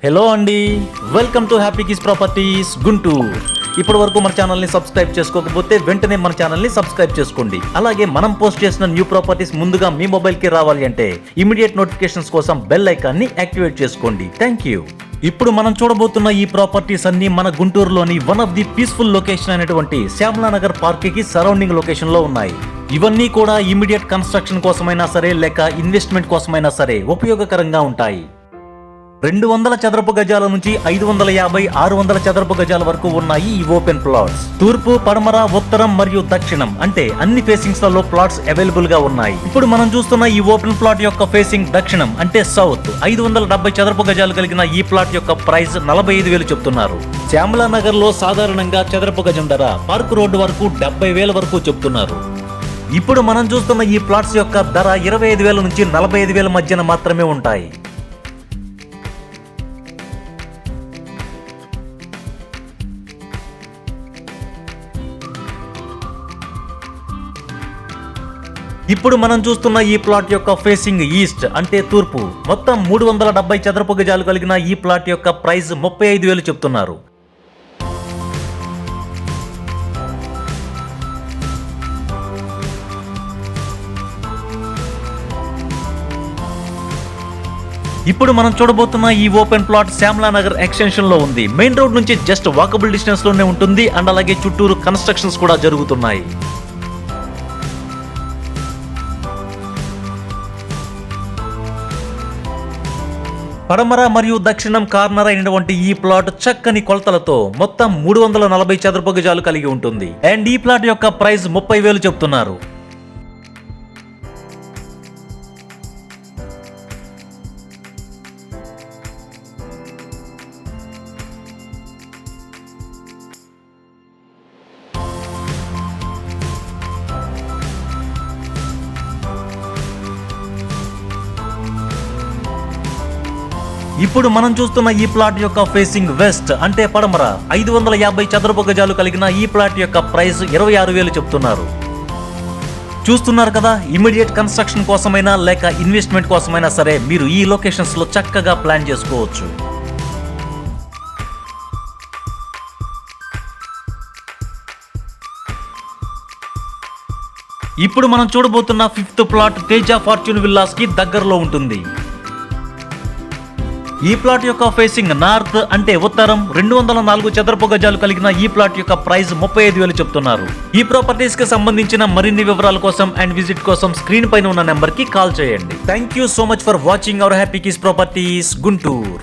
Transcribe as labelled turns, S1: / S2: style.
S1: Hello అండి, welcome to happy kiss properties Guntur. ఇప్పటి వరకు మన ఛానల్ని సబ్స్క్రైబ్ చేసుకోకపోతే వెంటనే మన ఛానల్ని సబ్స్క్రైబ్ చేసుకోండి. అలాగే మనం పోస్ట్ చేసిన న్యూ ప్రాపర్టీస్ ముందుగా మీ మొబైల్కి రావాలి అంటే ఇమీడియట్ నోటిఫికేషన్స్ కోసం బెల్ ఐకాన్ని యాక్టివేట్ చేసుకోండి. Thank you. ఇప్పుడు మనం చూడబోతున్న ఈ ప్రాపర్టీస్ అన్ని మన గుంటూరులోని one of the peaceful location అయినటువంటి శ్యామలానగర్ పార్క్ కి సరౌండింగ్ లొకేషన్ లో ఉన్నాయి. ఇవన్నీ కూడా ఇమీడియట్ కన్స్ట్రక్షన్ కోసమైనా సరే లేక ఇన్వెస్ట్మెంట్ కోసమైనా సరే ఉపయోగకరంగా ఉంటాయి. 200 చదరపు గజాల నుంచి 550, 600 చదరపు గజాల వరకు ఉన్నాయి ఈ ఓపెన్ ప్లాట్స్. తూర్పు, పడమర, ఉత్తరం మరియు దక్షిణం అంటే అన్ని ఫేసింగ్స్ లలో ప్లాట్స్ అవైలబుల్ గా ఉన్నాయి. ఇప్పుడు మనం చూస్తున్న ఈ ఓపెన్ ప్లాట్ యొక్క ఫేసింగ్ దక్షిణం అంటే సౌత్. 570 చదరపు గజాలు కలిగిన ఈ ప్లాట్ యొక్క ప్రైస్ 45,000 చెప్తున్నారు. శ్యామలానగర్ లో సాధారణంగా చదరపు గజం ధర పార్క్ రోడ్డు వరకు 70,000 వరకు చెప్తున్నారు. ఇప్పుడు మనం చూస్తున్న ఈ ప్లాట్స్ యొక్క ధర 25,000 నుంచి 45,000 మధ్యన మాత్రమే ఉంటాయి. ఇప్పుడు మనం చూస్తున్న ఈ ప్లాట్ యొక్క ఫేసింగ్ ఈస్ట్ అంటే తూర్పు. మొత్తం 370 చదరపు గజాలు కలిగిన ఈ ప్లాట్ యొక్క ప్రైస్ 35,000 చెప్తున్నారు. ఇప్పుడు మనం చూడబోతున్న ఈ ఓపెన్ ప్లాట్ శ్యామలానగర్ ఎక్స్టెన్షన్ లో ఉంది. మెయిన్ రోడ్ నుంచి జస్ట్ వాకబుల్ డిస్టెన్స్ లోనే ఉంటుంది అండ్ అలాగే చుట్టూరు కన్స్ట్రక్షన్స్ కూడా జరుగుతున్నాయి. పడమర మరియు దక్షిణం కార్నర్ అయినటువంటి ఈ ప్లాట్ చక్కని కొలతలతో మొత్తం 340 చదరపు గజాలు కలిగి ఉంటుంది. అండ్ ఈ ప్లాట్ యొక్క ప్రైస్ 30,000 చెప్తున్నారు. ఇప్పుడు మనం చూస్తున్న ఈ ప్లాట్ యొక్క ఫేసింగ్ వెస్ట్ అంటే పడమర. 550 చదరపు గజాలు కలిగిన ఈ ప్లాట్ యొక్క ప్రైస్ 26,000 చెప్తున్నారు. చూస్తున్నారు కదా, ఇమీడియట్ కన్స్ట్రక్షన్ కోసమైనా లేక ఇన్వెస్ట్మెంట్ కోసమైనా సరే మీరు ఈ లొకేషన్స్ లో చక్కగా ప్లాన్ చేసుకోవచ్చు. ఇప్పుడు మనం చూడబోతున్న 5th plot Teja fortune villas కి దగ్గరలో ఉంటుంది. ఈ ప్లాట్ యొక్క ఫేసింగ్ నార్త్ అంటే ఉత్తరం. 204 చదరపు గజాలు కలిగిన ఈ ప్లాట్ యొక్క ప్రైస్ 35,000 చెప్తున్నారు. ఈ ప్రాపర్టీస్ కి సంబంధించిన మరిన్ని వివరాల కోసం అండ్ విజిట్ కోసం స్క్రీన్ పైన ఉన్న నెంబర్ కి కాల్ చేయండి. Thank you so much for watching our happy kiss properties Guntur.